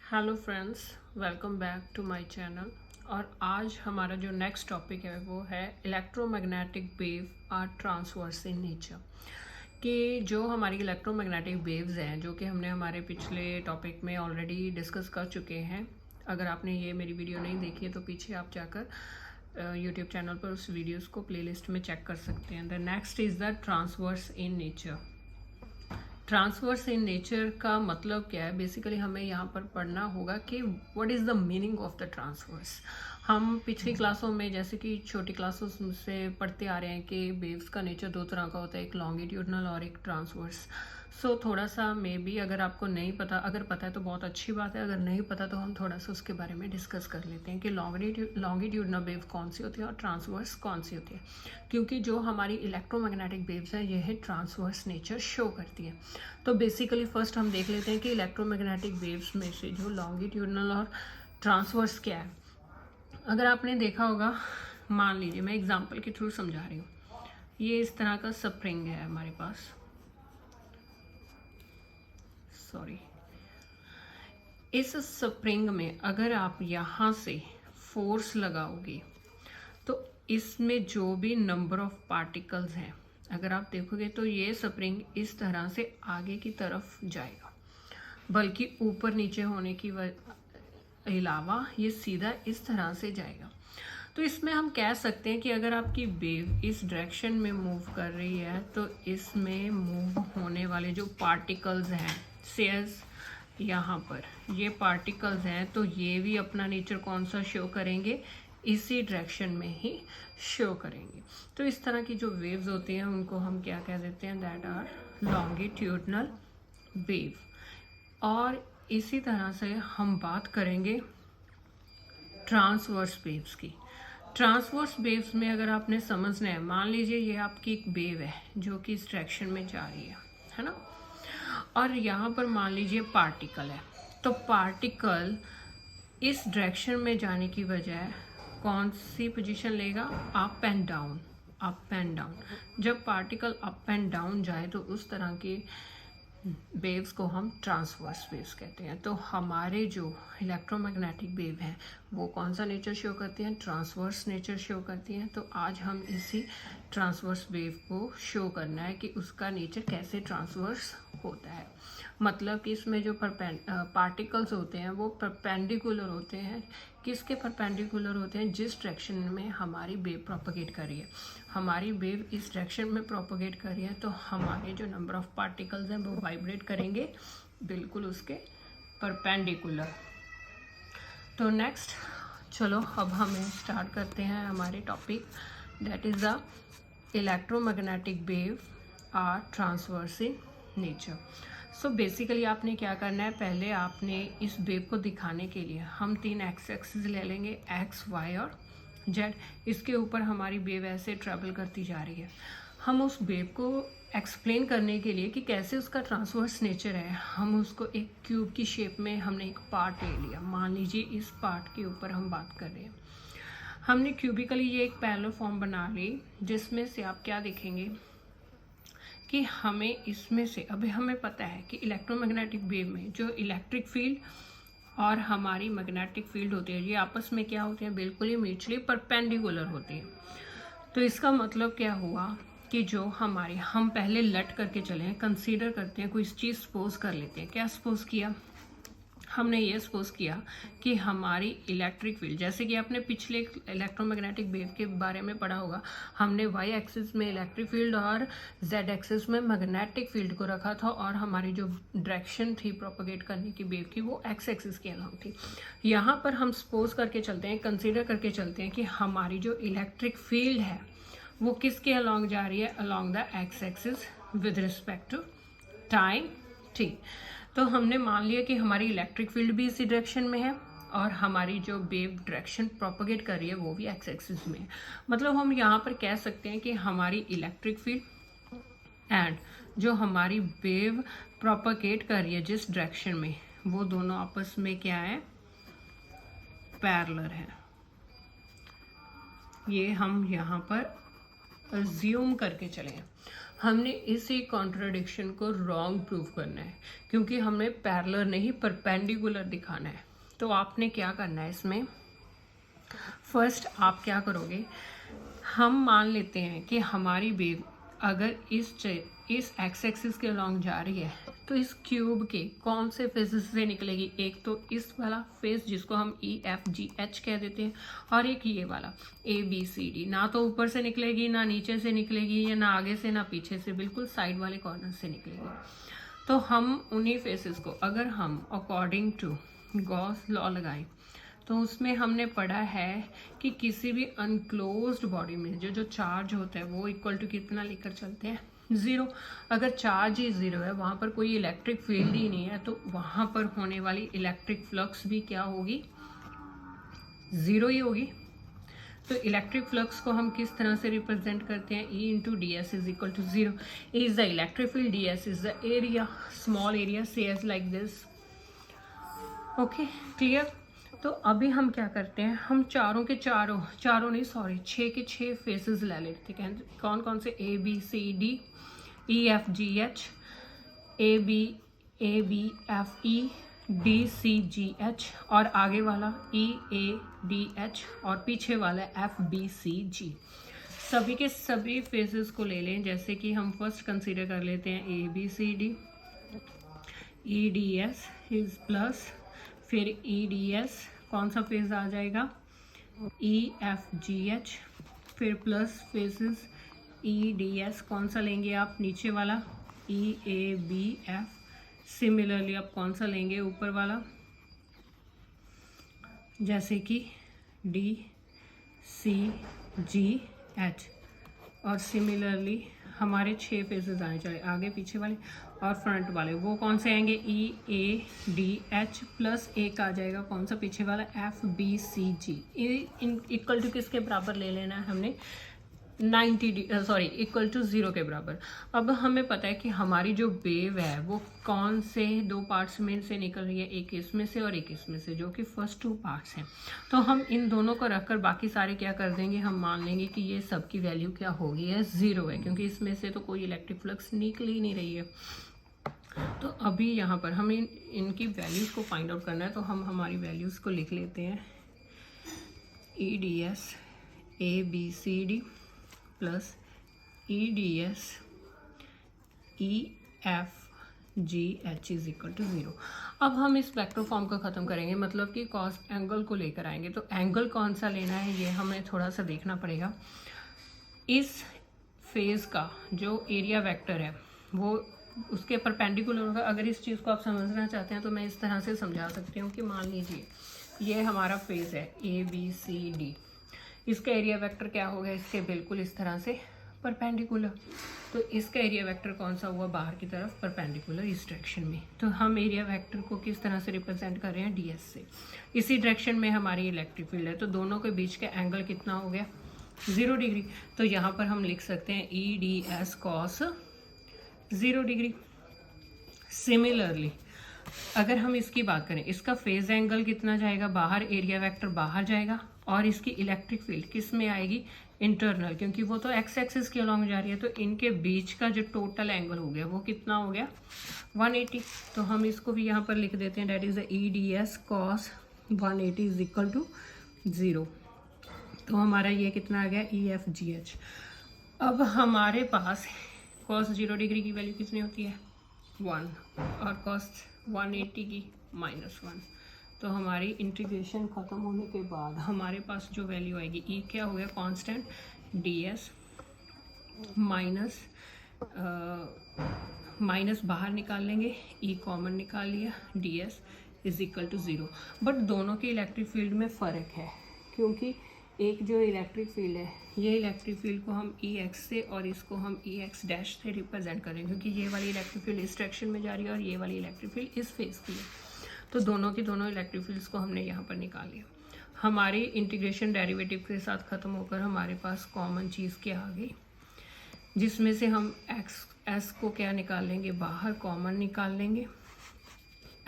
Hello friends, welcome back to my channel. और आज हमारा जो नेक्स्ट टॉपिक है वो है electromagnetic wave are transverse in nature. कि जो हमारी इलेक्ट्रोमैग्नेटिक वेव्स हैं जो कि हमने हमारे पिछले टॉपिक में ऑलरेडी डिस्कस कर चुके हैं। अगर आपने ये मेरी वीडियो नहीं देखी है तो पीछे आप जाकर यूट्यूब चैनल पर उस वीडियोस को प्लेलिस्ट में चेक कर सकते हैं। The next is the transverse in nature. Transverse in nature का मतलब क्या है? बेसिकली हमें यहाँ पर पढ़ना होगा कि what is the meaning of the transverse. हम पिछली क्लासों में जैसे कि छोटी क्लासों से पढ़ते आ रहे हैं कि वेव्स का नेचर दो तरह का होता है, एक लॉन्गिट्यूडनल और एक ट्रांसवर्स। सो थोड़ा सा मे बी अगर आपको नहीं पता, अगर पता है तो बहुत अच्छी बात है, अगर नहीं पता तो हम थोड़ा सा उसके बारे में डिस्कस कर लेते हैं कि लॉन्गिट्यूडनल वेव कौन सी होती है और ट्रांसवर्स कौन सी होती है। क्योंकि जो हमारी इलेक्ट्रोमैग्नेटिक वेव्स है यह ट्रांसवर्स नेचर शो करती है। तो बेसिकली फर्स्ट हम देख लेते हैं कि इलेक्ट्रोमैग्नेटिक वेव्स में से जो लॉन्गिट्यूडनल और ट्रांसवर्स क्या है। अगर आपने देखा होगा, मान लीजिए मैं एग्जांपल के थ्रू समझा रही हूँ। ये इस तरह का स्प्रिंग है हमारे पास, सॉरी। इस स्प्रिंग में अगर आप यहाँ से फोर्स लगाओगे तो इसमें जो भी नंबर ऑफ पार्टिकल्स हैं, अगर आप देखोगे तो ये स्प्रिंग इस तरह से आगे की तरफ जाएगा, बल्कि ऊपर नीचे होने की अलावा ये सीधा इस तरह से जाएगा। तो इसमें हम कह सकते हैं कि अगर आपकी वेव इस डायरेक्शन में मूव कर रही है तो इसमें मूव होने वाले जो पार्टिकल्स हैं, सेज यहाँ पर ये पार्टिकल्स हैं, तो ये भी अपना नेचर कौन सा शो करेंगे? इसी डायरेक्शन में ही शो करेंगे। तो इस तरह की जो वेव्स होती हैं उनको हम क्या कह देते हैं? That are longitudinal wave. और इसी तरह से हम बात करेंगे ट्रांसवर्स वेव्स की। ट्रांसवर्स वेव्स में अगर आपने समझना है, मान लीजिए ये आपकी एक वेव है जो कि इस डायरेक्शन में जा रही है ना, और यहाँ पर मान लीजिए पार्टिकल है। तो पार्टिकल इस डायरेक्शन में जाने की बजाय कौन सी पोजीशन लेगा? Up and down, up and down. जब पार्टिकल अप एंड डाउन जाए तो उस तरह के वेव्स को हम ट्रांसवर्स वेव्स कहते हैं। तो हमारे जो इलेक्ट्रोमैग्नेटिक वेव हैं वो कौन सा नेचर शो करती हैं? ट्रांसवर्स नेचर शो करती हैं। तो आज हम इसी ट्रांसवर्स वेव को शो करना है कि उसका नेचर कैसे ट्रांसवर्स होता है। मतलब कि इसमें जो पार्टिकल्स होते हैं वो परपेंडिकुलर होते हैं। किसके परपेंडिकुलर होते हैं? जिस डायरेक्शन में हमारी वेव प्रोपगेट कर रही है। हमारी वेव इस डायरेक्शन में प्रोपगेट कर रही है तो हमारे जो नंबर ऑफ पार्टिकल्स हैं वो वाइब्रेट करेंगे बिल्कुल उसके परपेंडिकुलर। तो नेक्स्ट चलो अब हमें स्टार्ट करते हैं हमारे topic, that is the electromagnetic wave are transverse in nature. So basically आपने क्या करना है, पहले आपने इस वेव को दिखाने के लिए हम तीन एक्सिस ले लेंगे, एक्स, वाई और जेड। इसके ऊपर हमारी वेव ऐसे ट्रैवल करती जा रही है। हम उस वेव को एक्सप्लेन करने के लिए कि कैसे उसका ट्रांसवर्स नेचर है, हम उसको एक क्यूब की शेप में हमने एक पार्ट ले लिया। मान लीजिए इस पार्ट के ऊपर हम बात कर रहे हैं। हमने क्यूबिकली ये एक पैरेलल फॉर्म बना ली जिसमें से आप क्या देखेंगे कि हमें इसमें से अभी हमें पता है कि इलेक्ट्रोमैग्नेटिक वेव में जो इलेक्ट्रिक फील्ड और हमारी मैग्नेटिक फील्ड होती है ये आपस में क्या होती है? बिल्कुल ही म्यूचुअली परपेंडिकुलर होती है। तो इसका मतलब क्या हुआ कि जो हमारे, हम पहले लेट करके चले, कंसीडर करते हैं, कोई चीज़ सपोज कर लेते हैं। क्या सपोज किया? हमने ये सपोज किया कि हमारी इलेक्ट्रिक फील्ड, जैसे कि आपने पिछले इलेक्ट्रोमैग्नेटिक वेव के बारे में पढ़ा होगा, हमने वाई एक्सिस में इलेक्ट्रिक फील्ड और जेड एक्सिस में मैग्नेटिक फील्ड को रखा था, और हमारी जो डायरेक्शन थी प्रोपगेट करने की वेव की वो एक्स एक्सिस के अलॉन्ग थी। यहाँ पर हम सपोज करके चलते हैं, कंसिडर करके चलते हैं कि हमारी जो इलेक्ट्रिक फील्ड है वो किसके अलॉन्ग जा रही है? Along the x axis with respect to time, ठीक। तो हमने मान लिया कि हमारी इलेक्ट्रिक फील्ड भी इसी डायरेक्शन में है और हमारी जो वेव डायरेक्शन प्रोपगेट कर रही है वो भी एक्स एक्सिस में है। मतलब हम यहाँ पर कह सकते हैं कि हमारी इलेक्ट्रिक फील्ड एंड जो हमारी वेव प्रोपगेट कर रही है जिस डायरेक्शन में, वो दोनों आपस में क्या है? पैरेलल है। ये हम यहाँ पर अज्यूम करके चले। हमने इसी कॉन्ट्रडिक्शन को रॉन्ग प्रूव करना है, क्योंकि हमें पैरेलल नहीं परपेंडिकुलर दिखाना है। तो आपने क्या करना है इसमें, फर्स्ट आप क्या करोगे, हम मान लेते हैं कि हमारी वेव अगर इस एक्स एक्सिस के अलॉन्ग जा रही है, तो इस क्यूब के कौन से फेसेस से निकलेगी, एक तो इस वाला फेस जिसको हम EFGH कह देते हैं, और एक ये वाला ABCD। ना तो ऊपर से निकलेगी, ना नीचे से निकलेगी, या ना आगे से ना पीछे से, बिल्कुल साइड वाले कॉर्नर से निकलेगी। तो हम उन्हीं फेसेस को अगर हम अकॉर्डिंग टू गॉस लॉ लगाएं, तो उसमें हमने पढ़ा है कि किसी भी अनक्लोज्ड बॉडी में जो चार्ज होता है वो इक्वल टू कितना लेकर चलते हैं, 0। अगर चार्ज ही 0 है, वहाँ पर कोई इलेक्ट्रिक फील्ड ही नहीं है, तो वहाँ पर होने वाली इलेक्ट्रिक फ्लक्स भी क्या होगी, 0 ही होगी। तो इलेक्ट्रिक फ्लक्स को हम किस तरह से रिप्रेजेंट करते हैं, E into d s is equal to 0। E is the electric field, DS is the area, small area, say as like this. Okay, clear. तो अभी हम क्या करते हैं, हम चारों के चारों नहीं सॉरी 6 के 6 फेसेस ले लेते हैं। कौन कौन से, ABCD, EFGH, ABFE, DCGH, और आगे वाला EADH, और पीछे वाला FBCG। सभी के सभी फेसेस को ले लें। जैसे कि हम फर्स्ट कंसीडर कर लेते हैं ABCD, EDS इज प्लस, फिर EDS कौन सा फेज आ जाएगा, EFGH, फिर प्लस फेसेस EDS कौन सा लेंगे आप, नीचे वाला EABF, सिमिलरली आप कौन सा लेंगे, ऊपर वाला, जैसे कि DCGH। और सिमिलरली हमारे 6 फेसेस आए, चाहे आगे पीछे वाले और फ्रंट वाले, वो कौन से आएंगे, EADH, प्लस एक आ जाएगा कौन सा पीछे वाला, FBCG। इक्वल टू किसके बराबर ले लेना है हमने, इक्वल टू 0 के बराबर। अब हमें पता है कि हमारी जो वेव है वो कौन से 2 पार्ट्स में से निकल रही है, एक इसमें से और एक इसमें से, जो कि फर्स्ट 2 पार्ट्स हैं। तो हम इन दोनों को रखकर बाकी सारे क्या कर देंगे, हम मान लेंगे कि ये सब की वैल्यू क्या होगी है, 0 है, क्योंकि इसमें से तो कोई इलेक्ट्रिक फ्लक्स निकल ही नहीं रही है। तो अभी यहाँ पर हमें इनकी वैल्यूज़ को फाइंड आउट करना है, तो हम हमारी वैल्यूज़ को लिख लेते हैं, EDS ABCD plus EDS EFGH is equal to 0। अब हम इस वेक्टर फॉर्म को ख़त्म करेंगे, मतलब कि कॉस एंगल को लेकर आएंगे। तो एंगल कौन सा लेना है ये हमें थोड़ा सा देखना पड़ेगा। इस फेज का जो एरिया वेक्टर है वो उसके परपेंडिकुलर होगा। अगर इस चीज़ को आप समझना चाहते हैं तो मैं इस तरह से समझा सकती हूँ कि मान लीजिए ये हमारा फेज है ABCD, इसका एरिया वेक्टर क्या होगा, इसके बिल्कुल इस तरह से परपेंडिकुलर। तो इसका एरिया वेक्टर कौन सा हुआ, बाहर की तरफ परपेंडिकुलर इस डायरेक्शन में। तो हम एरिया वेक्टर को किस तरह से रिप्रेजेंट कर रहे हैं, DS से। इसी डायरेक्शन में हमारी इलेक्ट्रिक फील्ड है, तो दोनों के बीच का एंगल कितना हो गया, 0 डिग्री। तो यहाँ पर हम लिख सकते हैं EDS cos 0 डिग्री। सिमिलरली अगर हम इसकी बात करें, इसका फेज एंगल कितना जाएगा बाहर, एरिया वेक्टर बाहर जाएगा, और इसकी इलेक्ट्रिक फील्ड किस में आएगी, इंटरनल, क्योंकि वो तो एक्स एक्सिस के अलॉन्ग जा रही है। तो इनके बीच का जो टोटल एंगल हो गया वो कितना हो गया, 180। तो हम इसको भी यहाँ पर लिख देते हैं, that is the EDS cos 180 is equal to 0। तो हमारा ये कितना आ गया, EFGH। अब हमारे पास cos 0 डिग्री की वैल्यू कितनी होती है, 1, और cos 180 की -1। तो हमारी इंटीग्रेशन ख़त्म होने के बाद हमारे पास जो वैल्यू आएगी, E क्या हो गया, कांस्टेंट, DS माइनस बाहर निकाल लेंगे, E कॉमन निकाल लिया, DS is equal to 0। But दोनों के इलेक्ट्रिक फील्ड में फ़र्क है, क्योंकि एक जो इलेक्ट्रिक फील्ड है, ये इलेक्ट्रिक फील्ड को हम EX से और इसको हम EX डैश से रिप्रेजेंट करें, क्योंकि ये वाली इलेक्ट्रिक फील्ड इस डायरेक्शन में जा रही है और ये वाली इलेक्ट्रिक फील्ड इस फेज की है। तो दोनों की दोनों इलेक्ट्रिक फील्ड्स को हमने यहाँ पर निकाल लिया। हमारी इंटीग्रेशन डेरिवेटिव के साथ ख़त्म होकर हमारे पास कॉमन चीज़ क्या आ गई, जिसमें से हम S को क्या निकाल लेंगे, बाहर कॉमन निकाल लेंगे।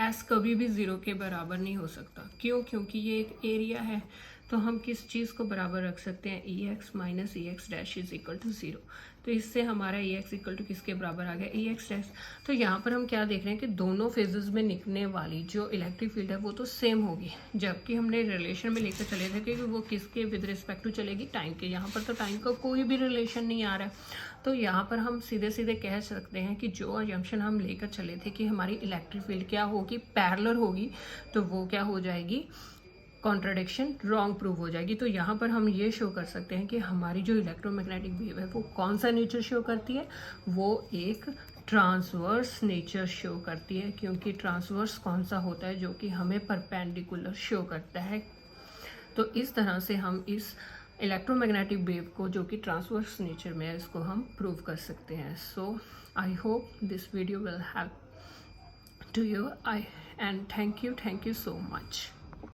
S कभी भी 0 के बराबर नहीं हो सकता, क्यों, क्योंकि ये एक एरिया है। तो हम किस चीज़ को बराबर रख सकते हैं, EX minus EX dash is equal to 0। तो इससे हमारा ई एक्स इक्वल टू किसके बराबर आ गया, ई एक्स डैश। तो यहाँ पर हम क्या देख रहे हैं कि दोनों फेजेस में निकलने वाली जो इलेक्ट्रिक फील्ड है वो तो सेम होगी, जबकि हमने रिलेशन में लेकर चले थे कि वो किसके विद रिस्पेक्ट टू चलेगी, टाइम के। यहाँ पर तो टाइम का कोई भी रिलेशन नहीं आ रहा है, तो यहाँ पर हम सीधे सीधे कह सकते हैं कि जो अजम्पशन हम लेकर चले थे कि हमारी इलेक्ट्रिक फील्ड क्या होगी, पैरेलल होगी, तो वो क्या हो जाएगी, कॉन्ट्राडिक्शन रॉन्ग प्रूव हो जाएगी। तो यहाँ पर हम ये शो कर सकते हैं कि हमारी जो इलेक्ट्रोमैग्नेटिक वेव है वो कौन सा नेचर शो करती है, वो एक ट्रांसवर्स नेचर शो करती है, क्योंकि ट्रांसवर्स कौन सा होता है, जो कि हमें परपेंडिकुलर शो करता है। तो इस तरह से हम इस इलेक्ट्रोमैग्नेटिक वेव को, जो कि ट्रांसवर्स नेचर में है, इसको हम प्रूव कर सकते हैं। So I hope this video will help to you, I and thank you so much.